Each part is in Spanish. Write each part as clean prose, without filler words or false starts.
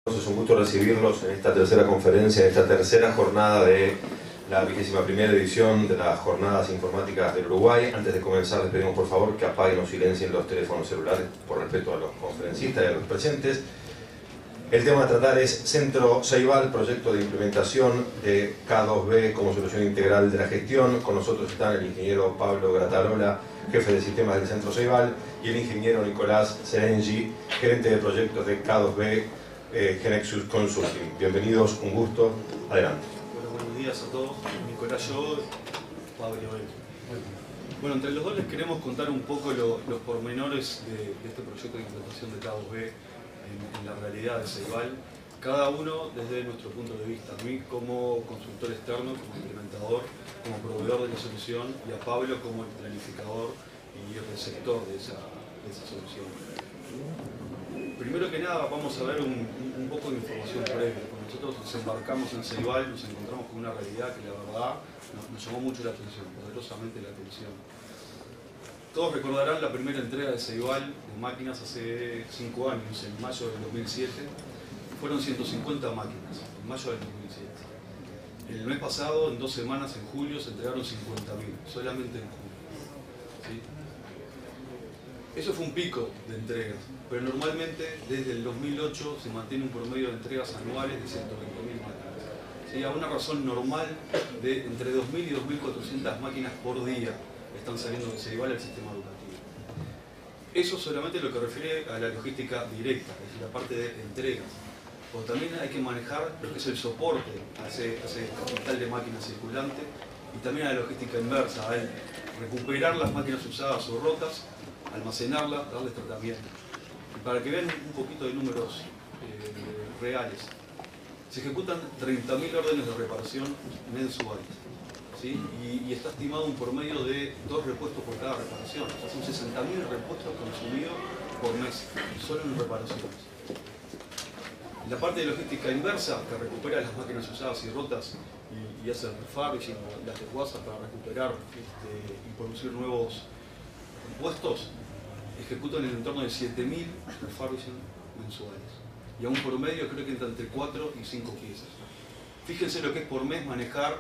Es un gusto recibirlos en esta tercera conferencia, en esta tercera jornada de la 21ª edición de las Jornadas Informáticas del Uruguay. Antes de comenzar, les pedimos por favor que apaguen o silencien los teléfonos celulares por respeto a los conferencistas y a los presentes. El tema a tratar es Centro Ceibal, proyecto de implementación de K2B como solución integral de la gestión. Con nosotros están el ingeniero Pablo Gratarola, jefe de sistemas del Centro Ceibal, y el ingeniero Nicolás Serengi, gerente de proyectos de K2B, Genexus Consulting. Bienvenidos, un gusto. Adelante. Bueno, buenos días a todos. Nicolás, yo, Pablo él. Bueno, entre los dos les queremos contar un poco los pormenores de este proyecto de implementación de K2B en la realidad de Ceibal. Cada uno desde nuestro punto de vista. A mí como consultor externo, como implementador, como proveedor de la solución, y a Pablo como el planificador y el receptor de esa solución. Primero que nada vamos a ver un poco de información previa. Cuando nosotros desembarcamos en Ceibal nos encontramos con una realidad que la verdad nos llamó mucho la atención, poderosamente la atención. Todos recordarán la primera entrega de Ceibal de máquinas hace 5 años, en mayo del 2007. Fueron 150 máquinas, en mayo del 2007. El mes pasado, en 2 semanas, en julio, se entregaron 50.000, solamente en julio. ¿Sí? Eso fue un pico de entregas, pero normalmente desde el 2008 se mantiene un promedio de entregas anuales de 120.000 máquinas. ¿Sí? A una razón normal de entre 2.000 y 2.400 máquinas por día están saliendo de Ceibal al sistema educativo. Eso solamente lo que refiere a la logística directa, es decir, la parte de entregas. Pero también hay que manejar lo que es el soporte a ese capital de máquinas circulante y también a la logística inversa, a recuperar las máquinas usadas o rotas, almacenarlas, darles tratamiento. Y para que vean un poquito de números reales, se ejecutan 30.000 órdenes de reparación mensuales, ¿sí? Y está estimado un promedio de 2 repuestos por cada reparación. O sea, son 60.000 repuestos consumidos por mes, solo en reparaciones. La parte de logística inversa, que recupera las máquinas usadas y rotas y hace el refurbishing, las desguazas para recuperar y producir nuevos puestos, ejecutan en el entorno de 7.000 refurbishing mensuales. Y a un promedio creo que entra entre 4 y 5 piezas. Fíjense lo que es por mes manejar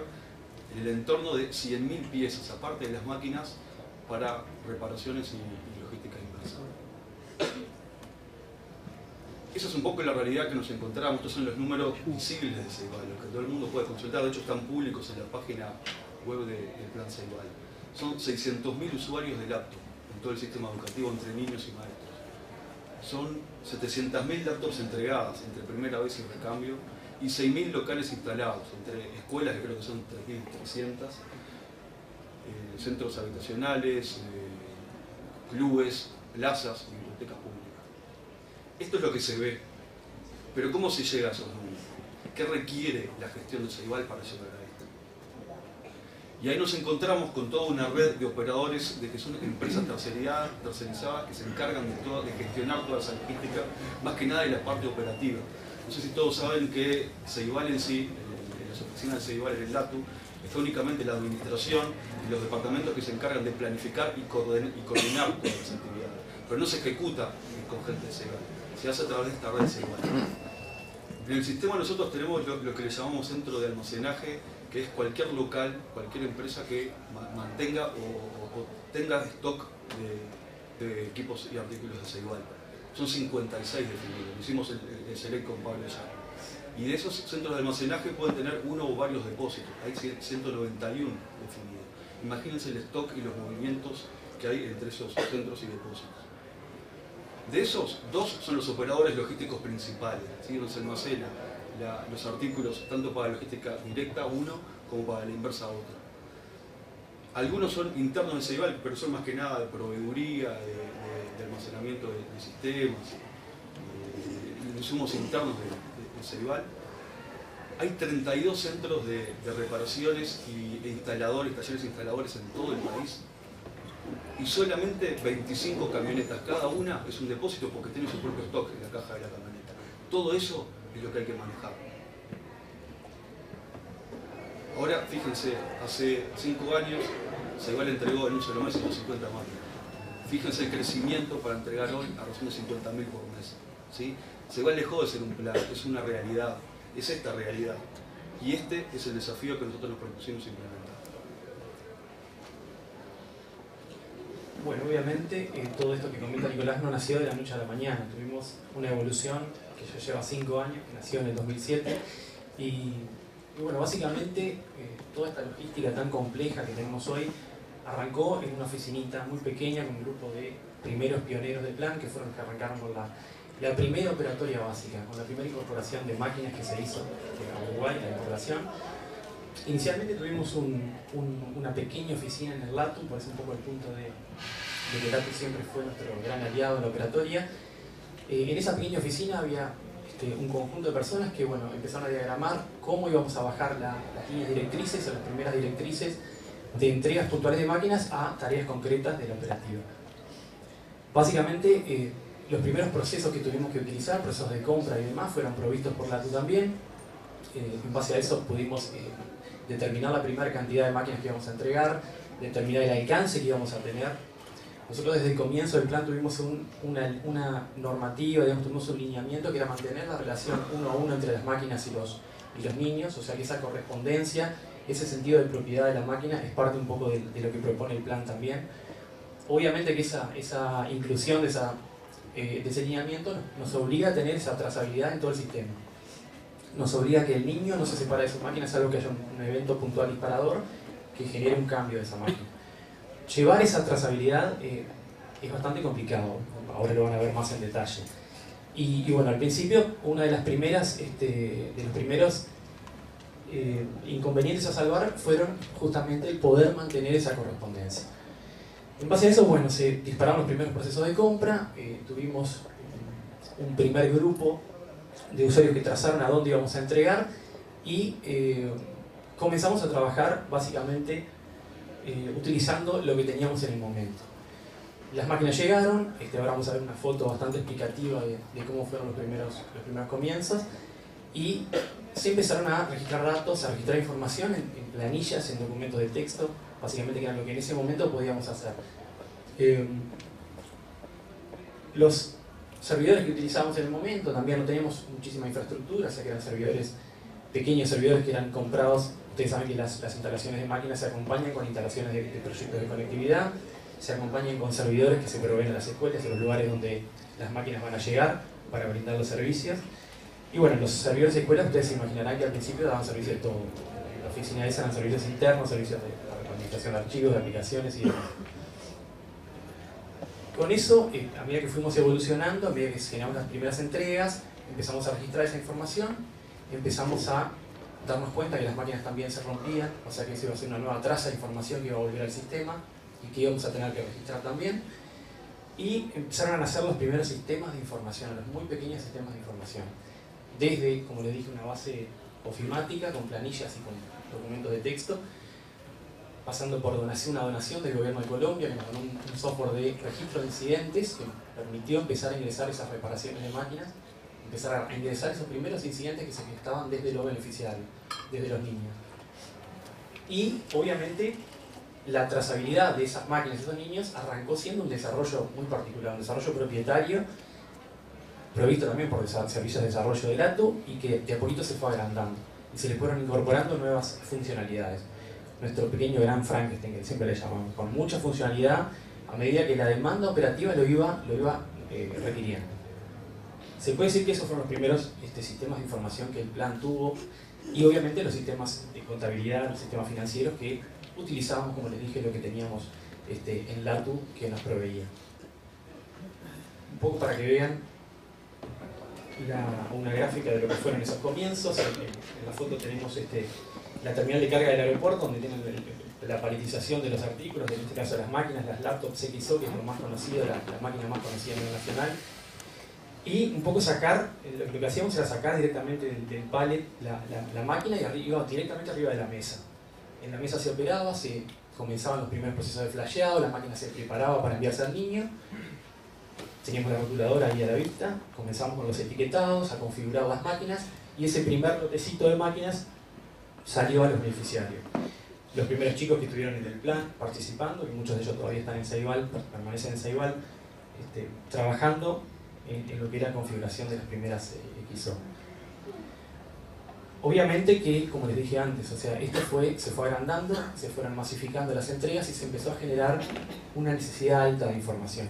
en el entorno de 100.000 piezas, aparte de las máquinas, para reparaciones y logística inversa. Esa es un poco la realidad que nos encontramos. Estos son los números visibles de Ceibal, los que todo el mundo puede consultar. De hecho, están públicos en la página web del Plan Ceibal. Son 600.000 usuarios de laptop en todo el sistema educativo entre niños y maestros. Son 700.000 laptops entregadas entre primera vez y recambio y 6.000 locales instalados entre escuelas, que creo que son 3.300, centros habitacionales, clubes, plazas y bibliotecas públicas. Esto es lo que se ve, pero ¿cómo se llega a esos números? ¿Qué requiere la gestión de Ceibal para llegar a esto? Y ahí nos encontramos con toda una red de operadores que son empresas tercerizadas que se encargan de gestionar toda esa logística, más que nada de la parte operativa. No sé si todos saben que Ceibal en sí, en las oficinas de Ceibal en el LATU, está únicamente la administración y los departamentos que se encargan de planificar y coordinar todas las actividades, pero no se ejecuta con gente de Ceibal. Se hace a través de esta red Ceibal. En el sistema nosotros tenemos lo que le llamamos centro de almacenaje, que es cualquier local, cualquier empresa que mantenga o tenga stock de equipos y artículos de Ceibal. Son 56 definidos, hicimos el select con Pablo ya. Y de esos centros de almacenaje pueden tener uno o varios depósitos, hay 191 definidos. Imagínense el stock y los movimientos que hay entre esos centros y depósitos. De esos, 2 son los operadores logísticos principales, ¿sí? Donde se almacena los artículos tanto para la logística directa, uno, como para la inversa, otro. Algunos son internos de Ceibal, pero son más que nada de proveeduría, de almacenamiento de sistemas, de insumos internos de Ceibal. Hay 32 centros de reparaciones e instaladores, talleres instaladores en todo el país. Y solamente 25 camionetas, cada una es un depósito porque tiene su propio stock en la caja de la camioneta. Todo eso es lo que hay que manejar. Ahora, fíjense, hace 5 años Ceibal entregó en un solo mes 150 máquinas. Fíjense el crecimiento para entregar hoy a razón de 50.000 por mes, ¿sí? Ceibal dejó de ser un plan, es una realidad, es esta realidad. Y este es el desafío que nosotros nos propusimos implementar. Bueno, obviamente todo esto que comenta Nicolás no nació de la noche a la mañana. Tuvimos una evolución que ya lleva 5 años, que nació en el 2007. Y bueno, básicamente toda esta logística tan compleja que tenemos hoy arrancó en una oficinita muy pequeña con un grupo de primeros pioneros del plan que fueron los que arrancaron con la primera operatoria básica, con la primera incorporación de máquinas que se hizo en Uruguay, la incorporación. Inicialmente tuvimos una pequeña oficina en el LATU, por eso un poco el punto de que LATU siempre fue nuestro gran aliado en la operatoria. En esa pequeña oficina había un conjunto de personas que bueno, empezaron a diagramar cómo íbamos a bajar las líneas directrices o las primeras directrices de entregas puntuales de máquinas a tareas concretas de la operativa. Básicamente, los primeros procesos que tuvimos que utilizar, procesos de compra y demás, fueron provistos por LATU también. En base a eso pudimos determinar la primera cantidad de máquinas que íbamos a entregar, determinar el alcance que íbamos a tener. Nosotros desde el comienzo del plan tuvimos una normativa, digamos, tuvimos un lineamiento que era mantener la relación 1 a 1 entre las máquinas y los niños, o sea que esa correspondencia, ese sentido de propiedad de la máquina es parte un poco de lo que propone el plan también. Obviamente que esa inclusión de ese lineamiento nos obliga a tener esa trazabilidad en todo el sistema. Nos obliga a que el niño no se separe de su máquina, salvo que haya un evento puntual disparador que genere un cambio de esa máquina. Llevar esa trazabilidad es bastante complicado, ahora lo van a ver más en detalle. Y bueno, al principio, una de las primeras, de los primeros inconvenientes a salvar fueron justamente el poder mantener esa correspondencia. En base a eso, bueno, se dispararon los primeros procesos de compra, tuvimos un primer grupo de usuarios que trazaron a dónde íbamos a entregar y comenzamos a trabajar básicamente utilizando lo que teníamos en el momento. Las máquinas llegaron, ahora vamos a ver una foto bastante explicativa de cómo fueron los primeros comienzos y se empezaron a registrar datos, a registrar información en planillas, en documentos de texto, básicamente que era lo que en ese momento podíamos hacer. Los servidores que utilizábamos en el momento, también no teníamos muchísima infraestructura, o sea que eran servidores, pequeños servidores que eran comprados. Ustedes saben que las instalaciones de máquinas se acompañan con instalaciones de proyectos de conectividad, se acompañan con servidores que se proveen a las escuelas, a los lugares donde las máquinas van a llegar para brindar los servicios. Y bueno, los servidores de escuelas, ustedes se imaginarán que al principio daban servicios de todo. La oficina esa eran servicios internos, servicios de administración de archivos, de aplicaciones y demás. Con eso, a medida que fuimos evolucionando, a medida que generamos las primeras entregas, empezamos a registrar esa información, empezamos a darnos cuenta que las máquinas también se rompían, o sea que eso iba a ser una nueva traza de información que iba a volver al sistema y que íbamos a tener que registrar también. Y empezaron a nacer los primeros sistemas de información, los muy pequeños sistemas de información. Desde, como les dije, una base ofimática con planillas y con documentos de texto, pasando por una donación del gobierno de Colombia, que nos donó un software de registro de incidentes que permitió empezar a ingresar esas reparaciones de máquinas, empezar a ingresar esos primeros incidentes que se gestaban desde los beneficiarios, desde los niños. Y obviamente la trazabilidad de esas máquinas y esos niños arrancó siendo un desarrollo muy particular, un desarrollo propietario, provisto también por servicios de desarrollo de LATU y que de a poquito se fue agrandando y se le fueron incorporando nuevas funcionalidades. Nuestro pequeño gran Frankenstein, que siempre le llamamos, con mucha funcionalidad a medida que la demanda operativa lo iba requiriendo. Se puede decir que esos fueron los primeros sistemas de información que el plan tuvo y obviamente los sistemas de contabilidad, los sistemas financieros que utilizábamos, como les dije, lo que teníamos en LATU que nos proveía. Un poco para que vean una gráfica de lo que fueron esos comienzos. En la foto tenemos la terminal de carga del aeropuerto, donde tienen la paletización de los artículos, en este caso las máquinas, las laptops XO, que es lo más conocido, la máquina más conocida a nivel nacional. Y un poco lo que hacíamos era sacar directamente del pallet la máquina y iba directamente arriba de la mesa. En la mesa se operaba, se comenzaban los primeros procesos de flasheado, la máquina se preparaba para enviarse al niño. Teníamos la rotuladora ahí a la vista, comenzamos con los etiquetados, a configurar las máquinas y ese primer lotecito de máquinas salió a los beneficiarios. Los primeros chicos que estuvieron en el plan participando, y muchos de ellos todavía están en Ceibal, permanecen en Ceibal, trabajando, en lo que era la configuración de las primeras XO. Obviamente que, como les dije antes, o sea, esto se fue agrandando, se fueron masificando las entregas y se empezó a generar una necesidad alta de información.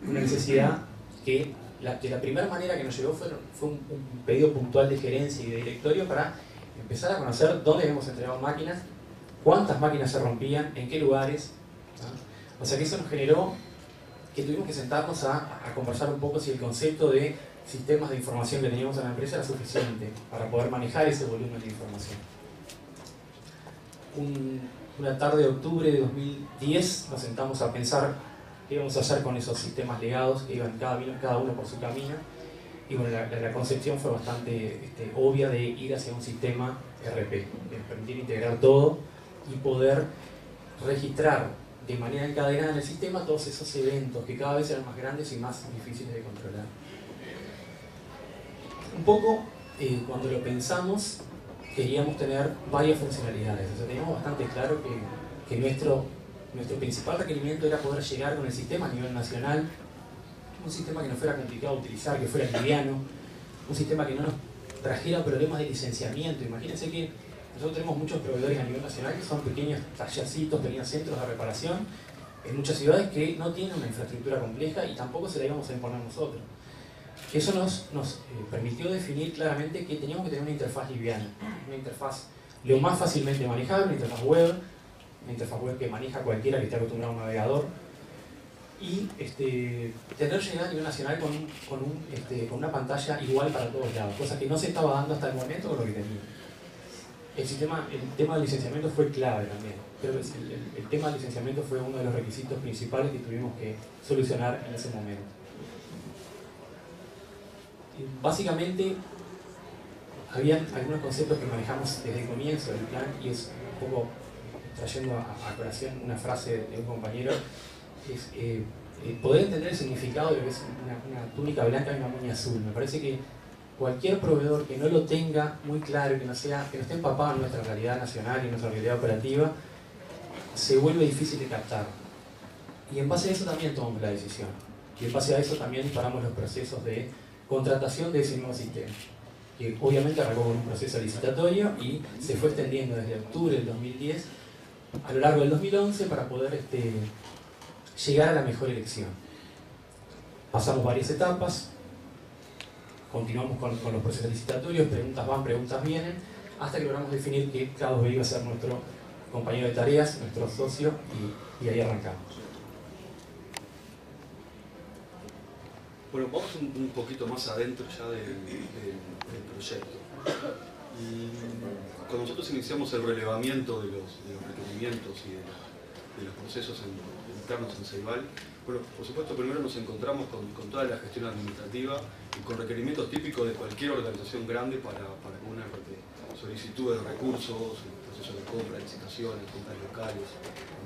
Una necesidad que de la primera manera que nos llegó fue un pedido puntual de gerencia y de directorio para empezar a conocer dónde habíamos entregado máquinas, cuántas máquinas se rompían, en qué lugares, ¿no? O sea que eso nos generó que tuvimos que sentarnos a conversar un poco si el concepto de sistemas de información que teníamos en la empresa era suficiente para poder manejar ese volumen de información. Una tarde de octubre de 2010 nos sentamos a pensar qué íbamos a hacer con esos sistemas legados que iban cada uno por su camino, y bueno, la concepción fue bastante obvia de ir hacia un sistema RP, que nos permitiera integrar todo y poder registrar de manera encadenada en el sistema todos esos eventos que cada vez eran más grandes y más difíciles de controlar. Un poco, cuando lo pensamos, queríamos tener varias funcionalidades. O sea, teníamos bastante claro que nuestro principal requerimiento era poder llegar con el sistema a nivel nacional, un sistema que no fuera complicado de utilizar, que fuera liviano, un sistema que no nos trajera problemas de licenciamiento. Imagínense que nosotros tenemos muchos proveedores a nivel nacional que son pequeños tallercitos, pequeños centros de reparación en muchas ciudades que no tienen una infraestructura compleja y tampoco se la íbamos a imponer nosotros. Eso nos permitió definir claramente que teníamos que tener una interfaz liviana, una interfaz lo más fácilmente manejable, una interfaz web que maneja cualquiera que esté acostumbrado a un navegador, y tener llegada a nivel nacional con una pantalla igual para todos lados, cosa que no se estaba dando hasta el momento con lo que teníamos. El tema del licenciamiento fue clave también. Creo que el tema del licenciamiento fue uno de los requisitos principales que tuvimos que solucionar en ese momento. Básicamente, habían algunos conceptos que manejamos desde el comienzo del plan, y es un poco trayendo a colación una frase de un compañero, es poder entender el significado de lo que es una túnica blanca y una moña azul. Me parece que cualquier proveedor que no lo tenga muy claro, que no esté empapado en nuestra realidad nacional y en nuestra realidad operativa, se vuelve difícil de captar. Y en base a eso también tomamos la decisión. Y en base a eso también paramos los procesos de contratación de ese nuevo sistema, que obviamente arrancó con un proceso licitatorio y se fue extendiendo desde octubre del 2010 a lo largo del 2011 para poder llegar a la mejor elección. Pasamos varias etapas, continuamos con los procesos licitatorios, preguntas van, preguntas vienen, hasta que logramos definir que K2B iba a ser nuestro compañero de tareas, nuestro socio, y ahí arrancamos. Bueno, vamos un poquito más adentro ya del proyecto. Y cuando nosotros iniciamos el relevamiento de los requerimientos y de los procesos internos en Ceibal, bueno, por supuesto primero nos encontramos con toda la gestión administrativa y con requerimientos típicos de cualquier organización grande para una solicitud de recursos, procesos de compra, licitaciones, compras locales,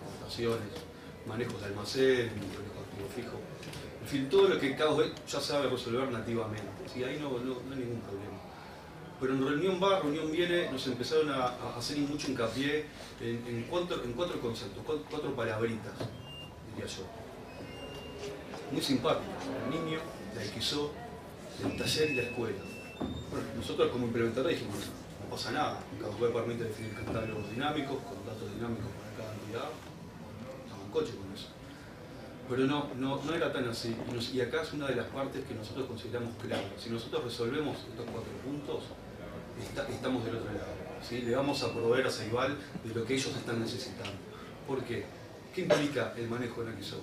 importaciones, manejos de almacén, manejos de activo fijo. En fin, todo lo que K2B ya sabe resolver nativamente, ¿sí? Ahí no hay ningún problema. Pero en reunión va, reunión viene, nos empezaron a hacer mucho hincapié en cuatro conceptos, cuatro palabritas, diría yo. Muy simpáticas: el niño, la XO, el taller y la escuela. Bueno, nosotros como implementadores dijimos, no pasa nada, K2B permite definir catálogos dinámicos, con datos dinámicos para cada entidad, estamos en coche con eso. Pero no era tan así, y acá es una de las partes que nosotros consideramos clave. Si nosotros resolvemos estos 4 puntos, estamos del otro lado, ¿sí? Le vamos a proveer a Ceibal de lo que ellos están necesitando. ¿Por qué? ¿Qué implica el manejo de XO?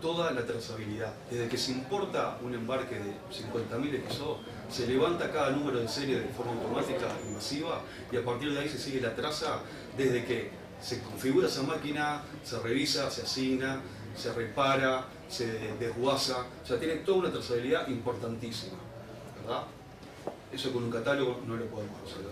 Toda la trazabilidad. Desde que se importa un embarque de 50.000 XO, se levanta cada número de serie de forma automática y masiva, y a partir de ahí se sigue la traza desde que se configura esa máquina, se revisa, se asigna, se repara, se desguaza. O sea, tiene toda una trazabilidad importantísima, ¿verdad? Eso con un catálogo no lo podemos resolver.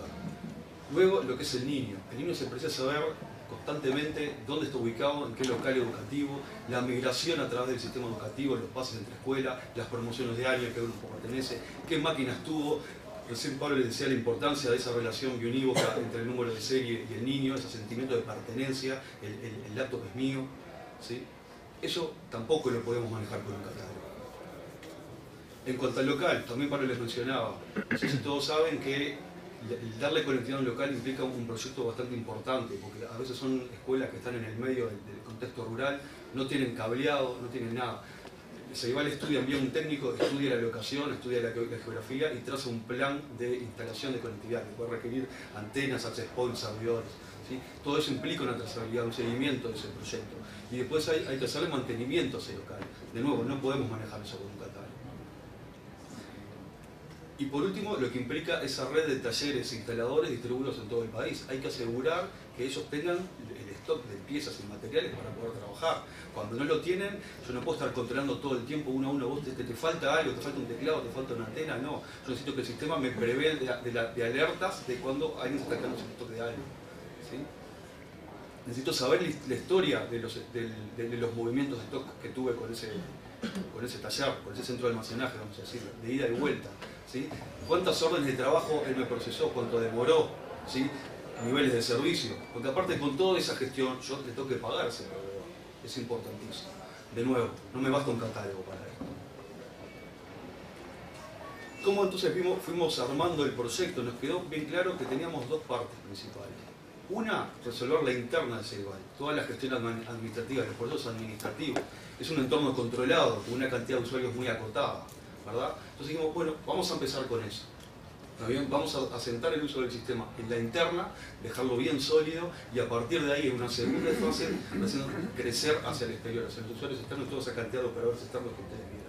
Luego, lo que es el niño. El niño se precisa saber constantemente dónde está ubicado, en qué local educativo, la migración a través del sistema educativo, los pases entre escuelas, las promociones de año, a qué grupo pertenece, qué máquinas tuvo. Recién Pablo les decía la importancia de esa relación bionívoca entre el número de serie y el niño, ese sentimiento de pertenencia, el laptop es mío, ¿sí? Eso tampoco lo podemos manejar con un catálogo. En cuanto al local, también Pablo les mencionaba, no sé si todos saben que el darle conectividad a un local implica un proyecto bastante importante, porque a veces son escuelas que están en el medio del contexto rural, no tienen cableado, no tienen nada. Ceibal estudia, envía un técnico, estudia la locación, estudia la geografía y traza un plan de instalación de conectividad que puede requerir antenas, access points, servidores. ¿Sí? Todo eso implica una trazabilidad, un seguimiento de ese proyecto. Y después hay que hacerle mantenimiento a ese local. De nuevo, no podemos manejar eso con un catálogo. Y por último, lo que implica esa red de talleres e instaladores distribuidos en todo el país. Hay que asegurar que ellos tengan el stock de piezas y materiales para poder trabajar. Cuando no lo tienen, yo no puedo estar controlando todo el tiempo uno a uno, vos te falta algo, te falta un teclado, te falta una antena, no. Yo necesito que el sistema me prevé de alertas de cuando alguien se está quedando sin stock de algo. ¿Sí? Necesito saber la historia de los movimientos de stock que tuve con ese taller, con ese centro de almacenaje, vamos a decir, de ida y vuelta. ¿Sí? ¿Cuántas órdenes de trabajo él me procesó? ¿Cuánto demoró? ¿Sí? Niveles de servicio. Porque aparte con toda esa gestión yo le tengo que pagar a ese proveedor. Es importantísimo. De nuevo, no me basta un catálogo para esto. ¿Cómo entonces fuimos armando el proyecto? Nos quedó bien claro que teníamos dos partes principales. Una, resolver la interna del Ceibal, toda la gestión administrativa, los procesos administrativos. Es un entorno controlado, con una cantidad de usuarios muy acotada, ¿verdad? Entonces dijimos, bueno, vamos a empezar con eso. También vamos a asentar el uso del sistema en la interna, dejarlo bien sólido y a partir de ahí, en una segunda fase, haciendo crecer hacia el exterior, hacia los usuarios externos y toda esa cantidad de operadores externos que ustedes vieron.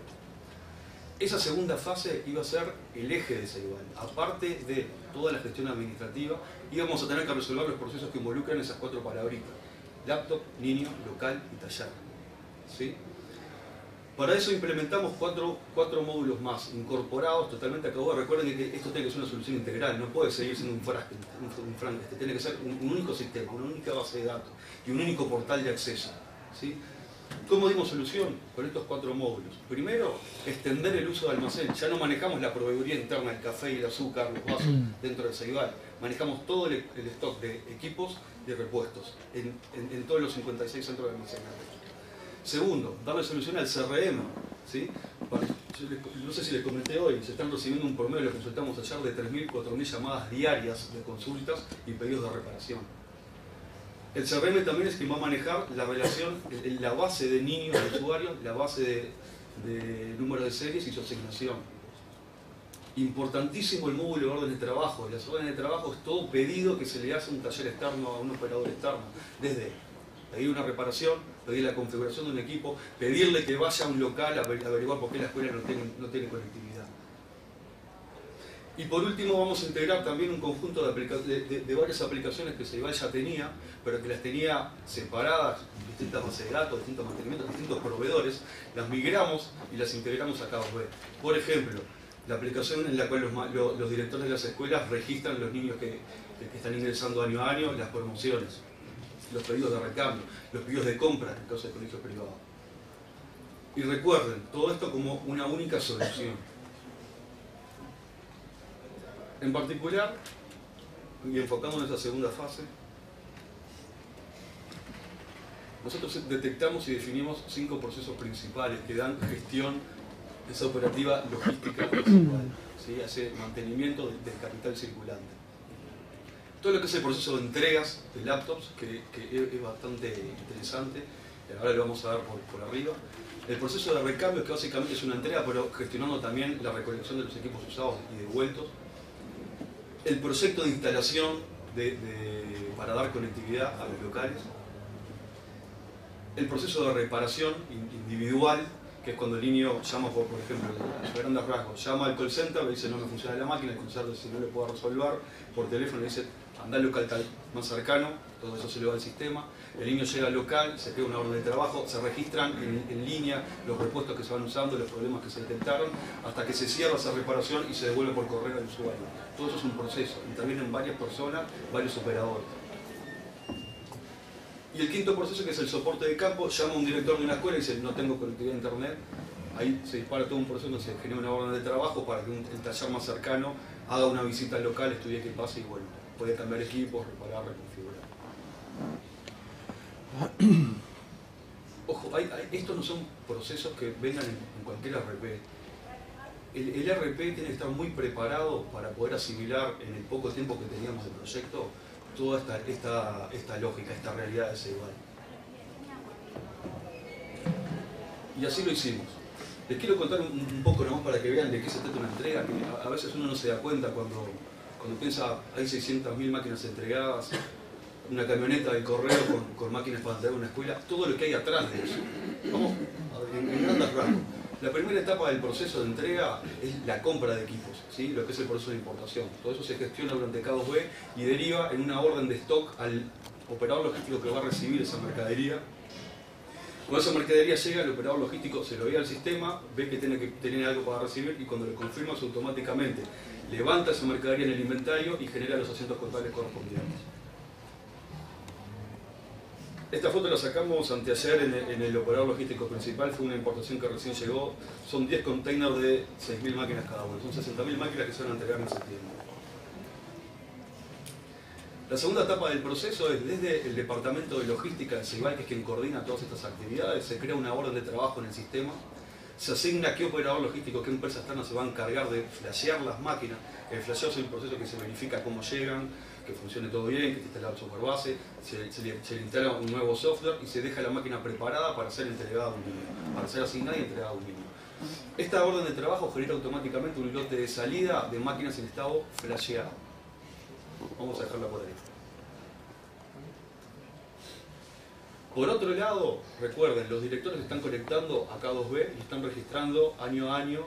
Esa segunda fase iba a ser el eje de Ceibal. Aparte de toda la gestión administrativa, íbamos a tener que resolver los procesos que involucran esas cuatro palabritas: laptop, niño, local y taller. ¿Sí? Para eso implementamos cuatro módulos más, incorporados totalmente a cabo. Recuerden que esto tiene que ser una solución integral, no puede seguir siendo un Frankenstein, tiene que ser un único sistema, una única base de datos y un único portal de acceso. ¿Sí? ¿Cómo dimos solución? Con estos cuatro módulos. Primero, extender el uso de almacén. Ya no manejamos la proveeduría interna, el café y el azúcar, los vasos dentro del Ceibal. Manejamos todo el stock de equipos y repuestos en todos los 56 centros de almacenamiento. Segundo, darle solución al CRM. ¿Sí? No sé si les comenté hoy, se están recibiendo un promedio, lo consultamos ayer, de 3.000, 4.000 llamadas diarias de consultas y pedidos de reparación. El CRM también es quien va a manejar la relación, la base de niños de usuarios, la base de número de series y su asignación. Importantísimo el módulo de órdenes de trabajo. Las órdenes de trabajo es todo pedido que se le hace a un taller externo, a un operador externo. Desde pedir una reparación, pedir la configuración de un equipo, pedirle que vaya a un local a averiguar por qué la escuela no tiene conectividad. Y por último vamos a integrar también un conjunto de varias aplicaciones que Ceibal ya tenía, pero que las tenía separadas, distintas bases de datos, distintos mantenimientos, distintos proveedores, las migramos y las integramos a Cabos B. Por ejemplo, la aplicación en la cual los directores de las escuelas registran los niños que están ingresando año a año, las promociones, los pedidos de recambio, los pedidos de compra en el caso de colegios privados. Y recuerden, todo esto como una única solución. En particular, y enfocando en esa segunda fase, nosotros detectamos y definimos 5 procesos principales que dan gestión de esa operativa logística principal, ¿sí? Hace mantenimiento del capital circulante. Todo lo que es el proceso de entregas de laptops, que es bastante interesante, ahora lo vamos a ver por arriba. El proceso de recambio, que básicamente es una entrega, pero gestionando también la recolección de los equipos usados y devueltos. El proyecto de instalación para dar conectividad a los locales. El proceso de reparación individual, que es cuando el niño llama, por ejemplo, a grandes rasgos, llama al call center, le dice no me funciona la máquina, el call center si no le puedo resolver, por teléfono le dice anda al local tal más cercano, todo eso se le va al sistema. El niño llega al local, se pega una orden de trabajo, se registran en línea los repuestos que se van usando, los problemas que se detectaron, hasta que se cierra esa reparación y se devuelve por correo al usuario. Todo eso es un proceso, intervienen varias personas, varios operadores. Y el quinto proceso, que es el soporte de campo, llama a un director de una escuela y dice no tengo conectividad a internet. Ahí se dispara todo un proceso donde se genera una orden de trabajo para que el taller más cercano haga una visita al local, estudie qué pasa y bueno, puede cambiar equipos, reparar, reconfigurar. Ojo, estos no son procesos que vengan en cualquier RP. el ERP tiene que estar muy preparado para poder asimilar en el poco tiempo que teníamos de proyecto toda esta lógica, esta realidad de Ceibal. Y así lo hicimos. Les quiero contar un poco nomás para que vean de qué se trata una entrega, que a veces uno no se da cuenta cuando piensa hay 600.000 máquinas entregadas, una camioneta del correo con máquinas para entregar una escuela, todo lo que hay atrás de eso. Vamos en grandes rasgos. La primera etapa del proceso de entrega es la compra de equipos, ¿sí? Lo que es el proceso de importación. Todo eso se gestiona durante K2B y deriva en una orden de stock al operador logístico que va a recibir esa mercadería. Cuando esa mercadería llega, el operador logístico se lo ve al sistema, ve que tiene algo para recibir y cuando le confirmas automáticamente levanta esa mercadería en el inventario y genera los asientos contables correspondientes. Esta foto la sacamos anteayer en el operador logístico principal, fue una importación que recién llegó, son 10 containers de 6.000 máquinas cada uno, son 60.000 máquinas que se van a entregar en septiembre. La segunda etapa del proceso es desde el departamento de logística de Ceibal, que es quien coordina todas estas actividades, se crea una orden de trabajo en el sistema, se asigna qué operador logístico, qué empresa externa se va a encargar de flashear las máquinas. El flasheo es el proceso que se verifica cómo llegan, que funcione todo bien, que esté instalado el software base, se le instala un nuevo software y se deja la máquina preparada para ser entregada a un niño, para ser asignada y entregada a un niño. Esta orden de trabajo genera automáticamente un lote de salida de máquinas en estado flasheado. Vamos a dejarla por ahí. Por otro lado, recuerden, los directores están conectando a K2B y están registrando año a año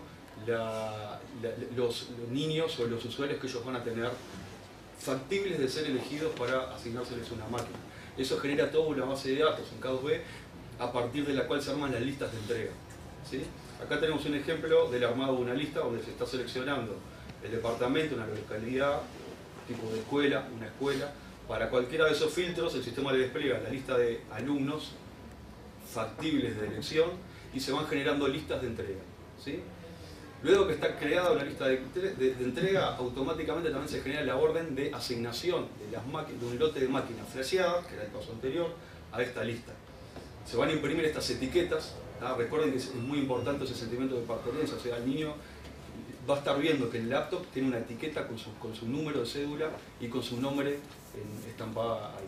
los niños o los usuarios que ellos van a tener factibles de ser elegidos para asignárseles una máquina. Eso genera toda una base de datos en K2B a partir de la cual se arman las listas de entrega, ¿sí? Acá tenemos un ejemplo del armado de una lista donde se está seleccionando el departamento, una localidad, tipo de escuela, una escuela. Para cualquiera de esos filtros el sistema le despliega la lista de alumnos factibles de elección y se van generando listas de entrega, ¿sí? Luego que está creada una lista de entrega, automáticamente también se genera la orden de asignación de un lote de máquinas flasheadas, que era el caso anterior, a esta lista. Se van a imprimir estas etiquetas, ¿tá? Recuerden que es muy importante ese sentimiento de pertenencia, o sea, el niño va a estar viendo que el laptop tiene una etiqueta con su número de cédula y con su nombre estampada ahí.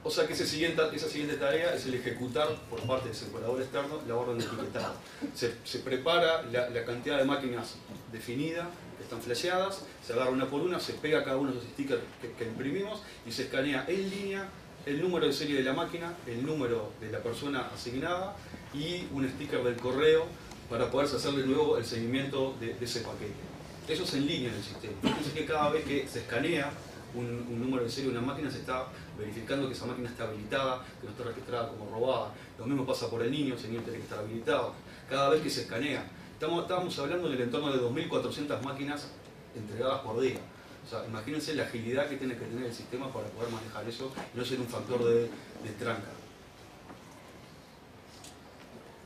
O sea que esa siguiente tarea es el ejecutar por parte de ese operador externo la orden de etiquetado. Se prepara la cantidad de máquinas definida, que están flasheadas, se agarra una por una, se pega cada uno de esos stickers que imprimimos y se escanea en línea el número de serie de la máquina, el número de la persona asignada y un sticker del correo para poder hacer de nuevo el seguimiento de ese paquete. Eso es en línea en el sistema. Entonces que cada vez que se escanea un número de serie de una máquina se está verificando que esa máquina está habilitada, que no está registrada como robada. Lo mismo pasa por el niño tiene que estar habilitado. Cada vez que se escanea. Estábamos hablando en el entorno de 2.400 máquinas entregadas por día. O sea, imagínense la agilidad que tiene que tener el sistema para poder manejar eso y no ser un factor de tranca.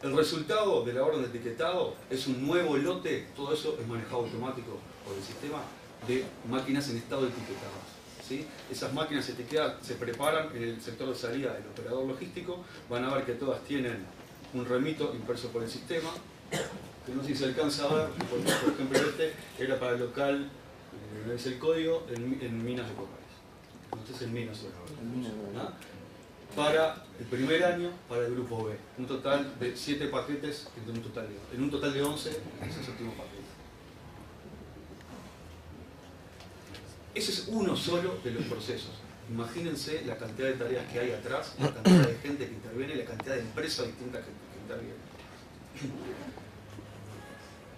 El resultado de la orden de etiquetado es un nuevo lote, todo eso es manejado automático por el sistema, de máquinas en estado etiquetadas, ¿sí? Esas máquinas ejecutadas se preparan en el sector de salida del operador logístico, van a ver que todas tienen un remito impreso por el sistema, que no sé si se alcanza a ver, por ejemplo este era para el local, es el código en Minas de Copales, entonces en Minas de Copales. Para el primer año, para el grupo B, un total de 7 paquetes en un total de 11 en ese séptimo paquete. Ese es uno solo de los procesos. Imagínense la cantidad de tareas que hay atrás, la cantidad de gente que interviene, la cantidad de empresas distintas que intervienen.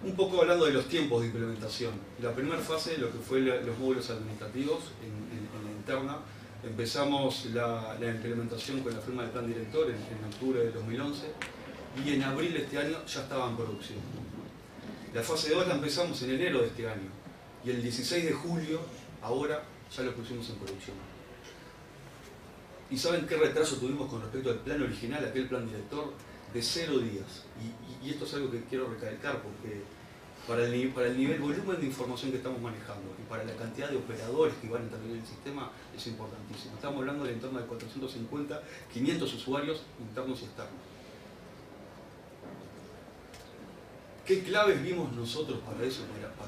Un poco hablando de los tiempos de implementación. La primera fase, lo que fue los módulos administrativos en la interna, empezamos la implementación con la firma del plan director en octubre de 2011 y en abril de este año ya estaba en producción. La fase 2 la empezamos en enero de este año y el 16 de julio, ahora, ya lo pusimos en producción. ¿Y saben qué retraso tuvimos con respecto al plan original, aquel plan director? De 0 días. Y esto es algo que quiero recalcar porque para el nivel volumen de información que estamos manejando y para la cantidad de operadores que van a intervenir en el sistema es importantísimo. Estamos hablando de en torno de 450, 500 usuarios internos y externos. ¿Qué claves vimos nosotros para eso,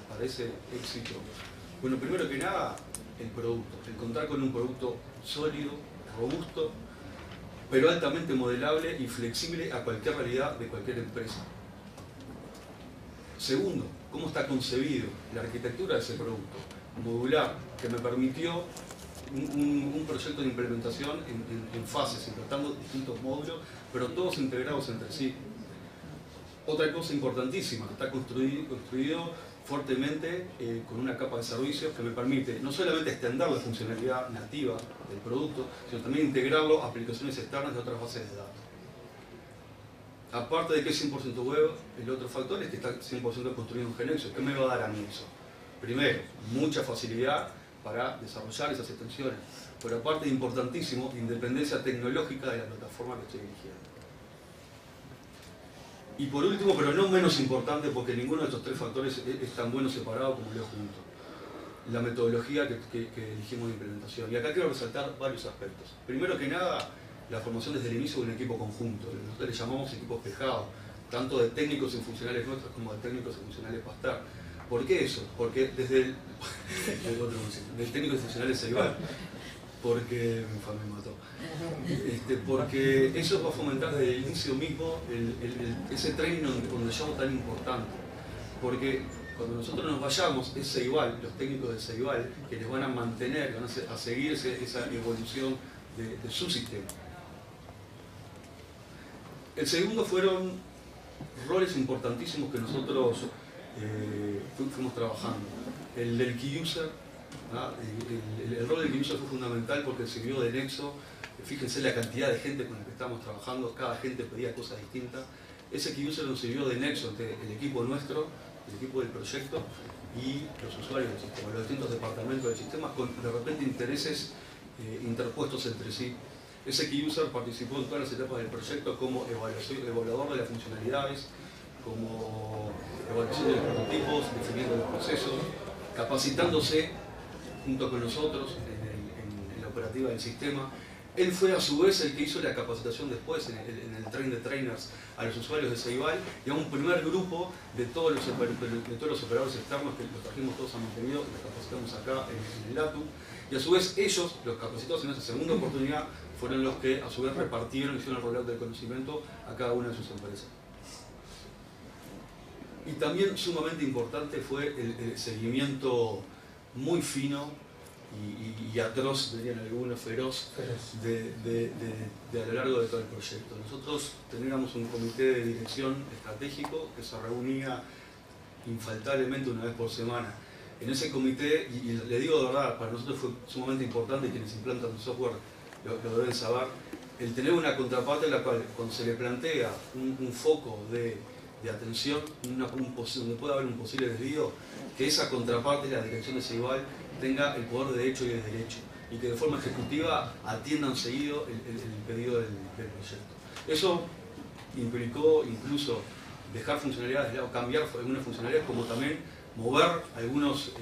para ese éxito? Bueno, primero que nada, el producto. El contar con un producto sólido, robusto, pero altamente modelable y flexible a cualquier realidad de cualquier empresa. Segundo, cómo está concebido la arquitectura de ese producto. Modular, que me permitió un proyecto de implementación en fases, tratando distintos módulos, pero todos integrados entre sí. Otra cosa importantísima, está construido fuertemente con una capa de servicios que me permite no solamente extender la funcionalidad nativa del producto, sino también integrarlo a aplicaciones externas de otras bases de datos. Aparte de que es 100% web, el otro factor es que está 100% construido en GeoNexus. ¿Qué me va a dar a mí eso? Primero, mucha facilidad para desarrollar esas extensiones, pero aparte, importantísimo, independencia tecnológica de la plataforma que estoy dirigiendo. Y por último, pero no menos importante, porque ninguno de estos tres factores es tan bueno separado como leo junto, la metodología que elegimos de implementación. Y acá quiero resaltar varios aspectos. Primero que nada, la formación desde el inicio de un equipo conjunto. Nosotros le llamamos equipos pejados, tanto de técnicos y funcionales nuestros como de técnicos y funcionales Pastar. ¿Por qué eso? Porque desde del técnico y funcional de Ceibal, porque me mató. Porque eso va a fomentar desde el inicio mismo ese training donde llamo tan importante. Porque cuando nosotros nos vayamos, es Ceibal, los técnicos de Ceibal, que les van a mantener, van a seguir esa evolución de su sistema. El segundo fueron roles importantísimos que nosotros fuimos trabajando. El del Key User, el rol del Key User fue fundamental porque sirvió de nexo. Fíjense la cantidad de gente con la que estamos trabajando, cada gente pedía cosas distintas. Ese Key User nos sirvió de nexo entre el equipo nuestro, el equipo del proyecto y los usuarios del sistema, los distintos departamentos del sistema con de repente intereses interpuestos entre sí. Ese Key User participó en todas las etapas del proyecto como evaluador de las funcionalidades, como evaluación de los prototipos, definiendo los procesos, capacitándose junto con nosotros en la operativa del sistema. Él fue a su vez el que hizo la capacitación después en el train de trainers a los usuarios de Ceibal y a un primer grupo de todos los operadores externos que los trajimos todos a Montevideo, los capacitamos acá en el LATU, y a su vez ellos, los capacitados en esa segunda oportunidad, fueron los que a su vez repartieron y hicieron el rollout del conocimiento a cada una de sus empresas. Y también sumamente importante fue el seguimiento muy fino y atroz, dirían algunos, feroz, a lo largo de todo el proyecto. Nosotros teníamos un comité de dirección estratégico que se reunía infaltablemente una vez por semana. En ese comité, y le digo de verdad, para nosotros fue sumamente importante, y quienes implantan el software lo deben saber, el tener una contraparte en la cual, cuando se le plantea un foco de atención, donde puede haber un posible desvío, que esa contraparte, la dirección de Ceibal, tenga el poder de hecho y de derecho, y que de forma ejecutiva atiendan seguido el pedido del proyecto. Eso implicó incluso dejar funcionalidades de lado, cambiar algunas funcionalidades, como también mover algunos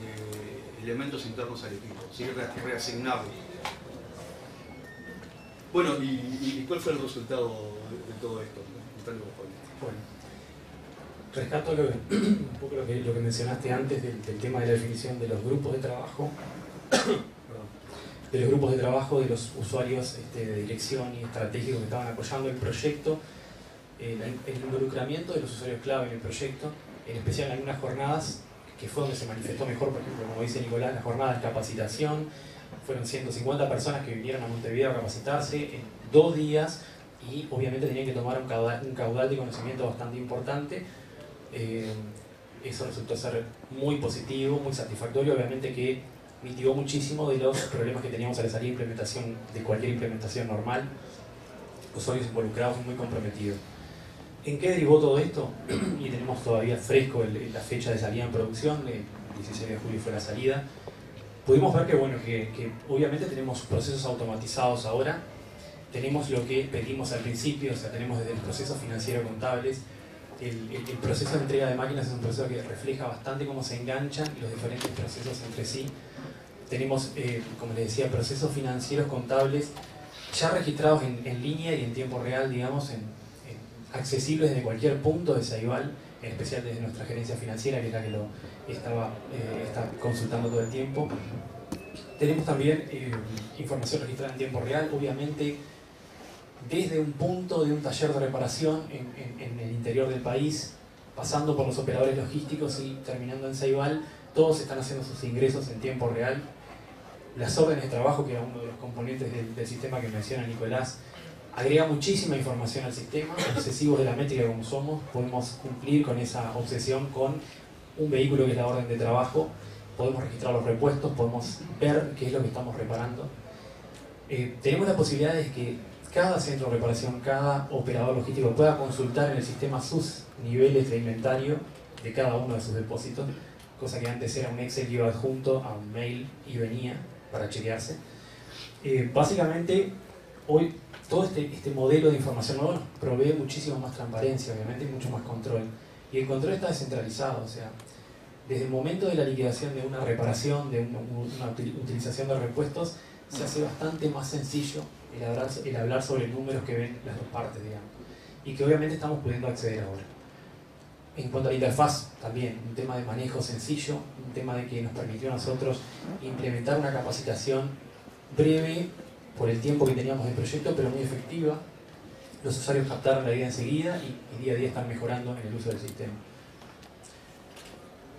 elementos internos al equipo, ¿sí? Reasignarlos. Bueno, ¿y cuál fue el resultado de todo esto? Bueno, rescato un poco lo que mencionaste antes del tema de la definición de los grupos de trabajo, de los usuarios de dirección y estratégicos que estaban apoyando el proyecto, el involucramiento de los usuarios clave en el proyecto, en especial en algunas jornadas que fue donde se manifestó mejor, por ejemplo, como dice Nicolás, las jornadas de capacitación. Fueron 150 personas que vinieron a Montevideo a capacitarse en 2 días y obviamente tenían que tomar un caudal de conocimiento bastante importante. Eso resultó ser muy positivo, muy satisfactorio, obviamente que mitigó muchísimo de los problemas que teníamos al salir de cualquier implementación normal. Usuarios involucrados muy comprometidos. ¿En qué derivó todo esto? Y tenemos todavía fresco la fecha de salida en producción, el 16 de julio fue la salida. Pudimos ver que obviamente tenemos procesos automatizados ahora, tenemos lo que pedimos al principio, o sea, tenemos desde el proceso financiero contables, el proceso de entrega de máquinas es un proceso que refleja bastante cómo se enganchan los diferentes procesos entre sí. Tenemos, como les decía, procesos financieros contables ya registrados en línea y en tiempo real, digamos, accesibles desde cualquier punto de Ceibal, en especial desde nuestra gerencia financiera, que es la que lo está consultando todo el tiempo. Tenemos también información registrada en tiempo real, obviamente desde un punto de un taller de reparación en el interior del país, pasando por los operadores logísticos y terminando en Ceibal, todos están haciendo sus ingresos en tiempo real. Las órdenes de trabajo, que era uno de los componentes del sistema que menciona Nicolás, agrega muchísima información al sistema. Obsesivos de la métrica como somos, podemos cumplir con esa obsesión con un vehículo que es la orden de trabajo. Podemos registrar los repuestos, podemos ver qué es lo que estamos reparando. Tenemos la posibilidad de que cada centro de reparación, cada operador logístico pueda consultar en el sistema sus niveles de inventario de cada uno de sus depósitos, cosa que antes era un Excel que iba adjunto a un mail y venía para chequearse. Básicamente, hoy todo este modelo de información nuevo provee muchísima más transparencia, obviamente, y mucho más control. Y el control está descentralizado, o sea, desde el momento de la liquidación de una reparación, de una utilización de repuestos, se hace bastante más sencillo el hablar sobre números que ven las dos partes, digamos, y que obviamente estamos pudiendo acceder ahora. En cuanto a la interfaz, también un tema de manejo sencillo, un tema de que nos permitió a nosotros implementar una capacitación breve por el tiempo que teníamos de proyecto, pero muy efectiva. Los usuarios captaron la idea enseguida y día a día están mejorando en el uso del sistema.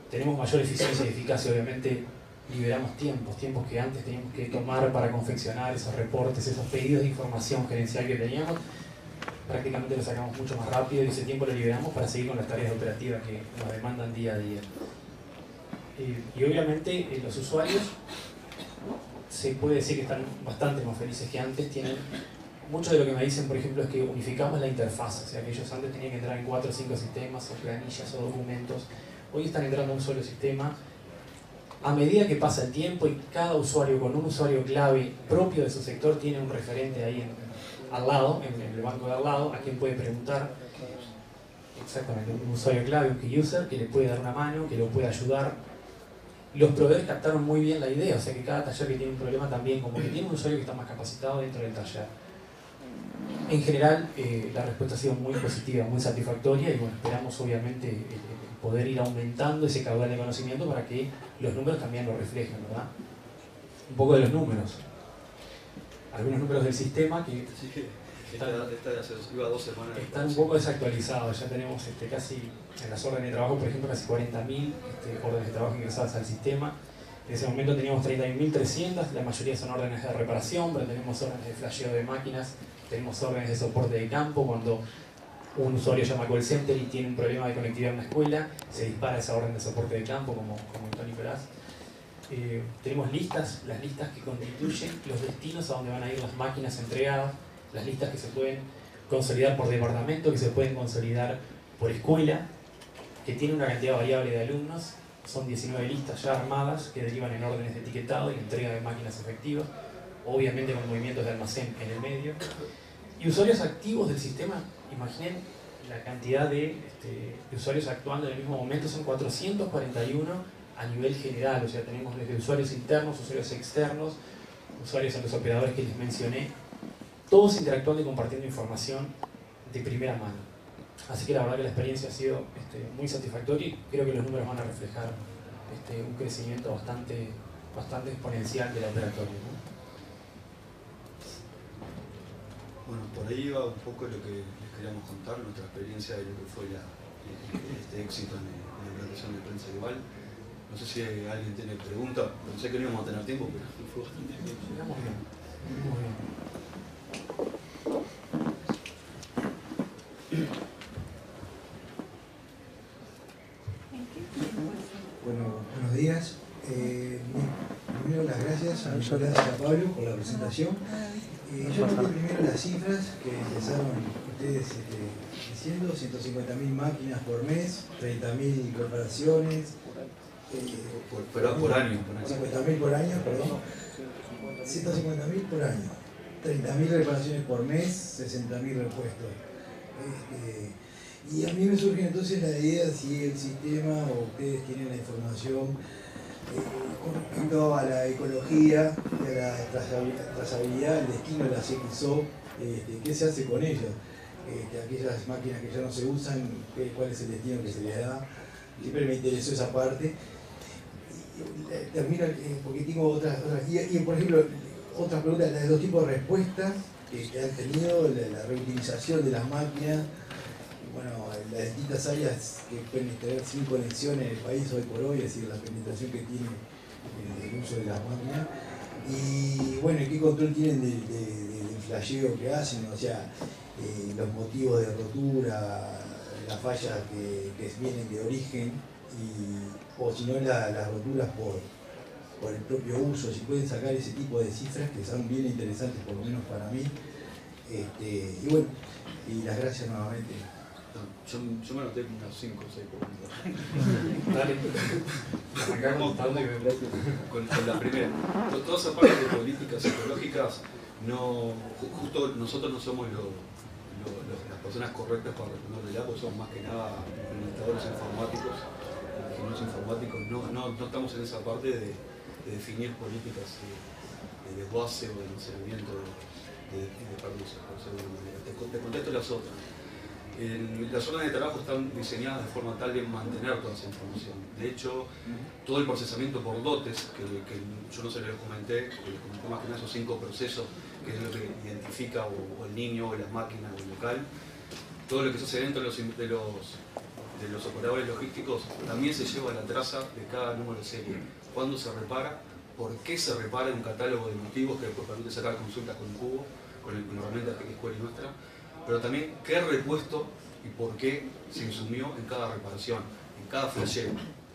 Tenemos mayor eficiencia y eficacia, obviamente liberamos tiempos que antes teníamos que tomar para confeccionar esos reportes, esos pedidos de información gerencial que teníamos. Prácticamente lo sacamos mucho más rápido y ese tiempo lo liberamos para seguir con las tareas operativas que nos demandan día a día. Y obviamente los usuarios se puede decir que están bastante más felices que antes. Tienen mucho de lo que me dicen, por ejemplo, es que unificamos la interfaz, o sea que ellos antes tenían que entrar en 4 o 5 sistemas o planillas o documentos. Hoy están entrando a un solo sistema. A medida que pasa el tiempo y cada usuario con un usuario clave propio de su sector tiene un referente ahí al lado, en el banco de al lado, a quien puede preguntar. Exactamente, un usuario clave, un key user, que le puede dar una mano, que lo puede ayudar. Los proveedores captaron muy bien la idea, o sea que cada taller que tiene un problema también, como que tiene un usuario que está más capacitado dentro del taller. En general, la respuesta ha sido muy positiva, muy satisfactoria y bueno, esperamos obviamente poder ir aumentando ese caudal de conocimiento para que los números también lo reflejen, ¿verdad? Un poco de los números. Algunos números del sistema que iba 2 semanas. Están un poco desactualizados. Ya tenemos casi, en las órdenes de trabajo, por ejemplo, casi 40.000 órdenes de trabajo ingresadas al sistema. En ese momento teníamos 31.300, la mayoría son órdenes de reparación, pero tenemos órdenes de flasheo de máquinas, tenemos órdenes de soporte de campo. Cuando un usuario llama a call center y tiene un problema de conectividad en una escuela, se dispara esa orden de soporte de campo, como comentó Nicolás. Tenemos listas, las listas que constituyen los destinos a donde van a ir las máquinas entregadas, las listas que se pueden consolidar por departamento, que se pueden consolidar por escuela, que tiene una cantidad variable de alumnos. Son 19 listas ya armadas que derivan en órdenes de etiquetado y entrega de máquinas efectivas, obviamente con movimientos de almacén en el medio. Y usuarios activos del sistema, imaginen la cantidad de usuarios actuando en el mismo momento, son 441 a nivel general, o sea, tenemos desde usuarios internos, usuarios externos, usuarios en los operadores que les mencioné, todos interactuando y compartiendo información de primera mano. Así que la verdad que la experiencia ha sido muy satisfactoria y creo que los números van a reflejar un crecimiento bastante exponencial del operatorio, ¿no? Bueno, por ahí va un poco lo que les queríamos contar, nuestra experiencia de lo que fue este éxito en la implantación de Prensa Global. No sé si alguien tiene preguntas, pensé que no íbamos a tener tiempo, pero fue bastante bien. Llegamos bien, muy bien. Bueno, buenos días. Primero las gracias a Nicolás y a Pablo por la presentación. Yo noté primero las cifras que empezaron ustedes diciendo, 150.000 máquinas por mes, 30.000 reparaciones. Por año. 50.000 por año, perdón. 150.000 por año. 30.000 reparaciones por mes, 60.000 repuestos. Y a mí me surge entonces la idea si el sistema o ustedes tienen la información con respecto a la ecología, a la trazabilidad, el destino de las XO, qué se hace con ellas. aquellas máquinas que ya no se usan, cuál es el destino que se les da. Siempre me interesó esa parte. Termino porque tengo otras. Y por ejemplo, otra pregunta, de los tipos de respuestas que han tenido, la reutilización de las máquinas, bueno, las distintas áreas que pueden tener sin conexión en el país hoy por hoy, es decir, la penetración que tiene el uso de las máquinas. Y bueno, ¿qué control tienen del flasheo que hacen? O sea, los motivos de rotura, las fallas que vienen de origen, o si no las roturas por el propio uso, si pueden sacar ese tipo de cifras que son bien interesantes, por lo menos para mí. Y bueno, y las gracias nuevamente. Yo me anoté unas 5 o 6 preguntas. Dale. Arrancamos con la primera. Toda esa parte de políticas ecológicas, justo nosotros no somos las personas correctas para responder el agua, somos más que nada implementadores informáticos, ingenieros informáticos, no estamos en esa parte de definir políticas de desguace o de almacenamiento de permisos, por decirlo de alguna manera. Te contesto las otras. Las órdenes de trabajo están diseñadas de forma tal de mantener toda esa información. De hecho, todo el procesamiento por lotes, que yo no se les comenté, porque les comenté más que nada esos 5 procesos, que es lo que identifica o el niño, o la máquina, o el local, todo lo que se hace dentro de los operadores logísticos también se lleva a la traza de cada número de serie. Cuándo se repara, por qué se repara, un catálogo de motivos que después permite sacar consultas con el cubo, con la herramienta que es Query nuestra, pero también qué repuesto y por qué se insumió en cada reparación, en cada flasheo.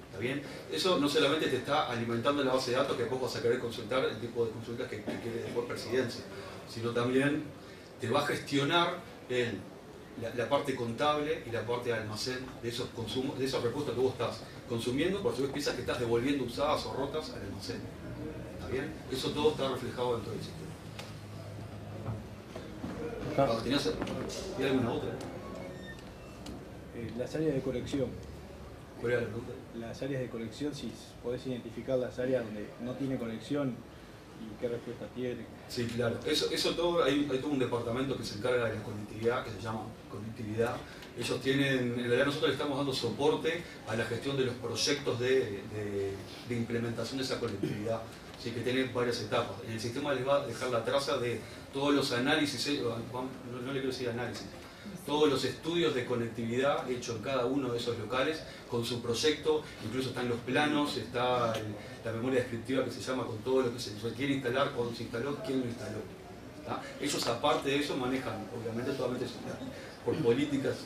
¿Está bien? Eso no solamente te está alimentando la base de datos que después vas a querer consultar, el tipo de consultas que quiere después Presidencia, sino también te va a gestionar la parte contable y la parte de almacén de esos consumos, de esos repuestos que vos estás consumiendo, por su vez piezas que estás devolviendo usadas o rotas al almacén. ¿Está bien? Eso todo está reflejado dentro del sistema. ¿Tenías alguna otra? Las áreas de colección. ¿Cuál era la pregunta? Las áreas de colección, si podés identificar las áreas donde no tiene conexión y qué respuesta tiene. Sí, claro. Eso todo, hay todo un departamento que se encarga de la conectividad, que se llama conectividad. Ellos tienen, en realidad nosotros le estamos dando soporte a la gestión de los proyectos de implementación de esa conectividad. Así que tiene varias etapas. En el sistema les va a dejar la traza de todos los análisis, no le quiero decir análisis, todos los estudios de conectividad hechos en cada uno de esos locales con su proyecto, incluso están los planos, está la memoria descriptiva que se llama con todo lo que se requiere instalar, cuándo se instaló, quién lo instaló. ¿Está? Ellos aparte de eso manejan, obviamente totalmente por políticas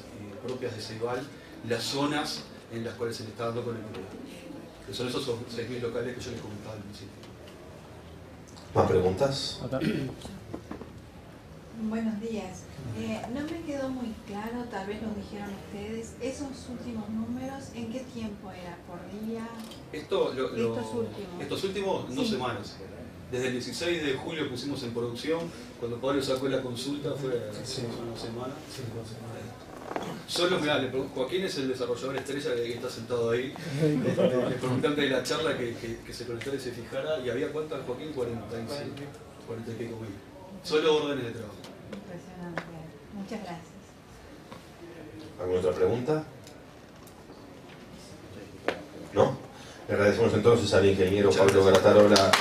propias de Ceibal, las zonas en las cuales se le está dando conectividad. Que son esos 6.000 locales que yo les comentaba al principio. ¿Más preguntas? Buenos días. No me quedó muy claro, tal vez lo dijeron ustedes, esos últimos números, ¿en qué tiempo era? ¿Por día? Estos últimos 2 semanas. Desde el 16 de julio pusimos en producción, cuando Pablo sacó la consulta fue hace una semana. Solo, mirá, Joaquín es el desarrollador estrella que está sentado ahí. Le pregunté antes de la charla que se conectara y se fijara, y había cuántas, Joaquín, 40 y pico mil. Solo órdenes de trabajo. Impresionante. Muchas gracias. ¿Alguna otra pregunta? ¿No? Le agradecemos entonces al ingeniero Pablo Grattarola.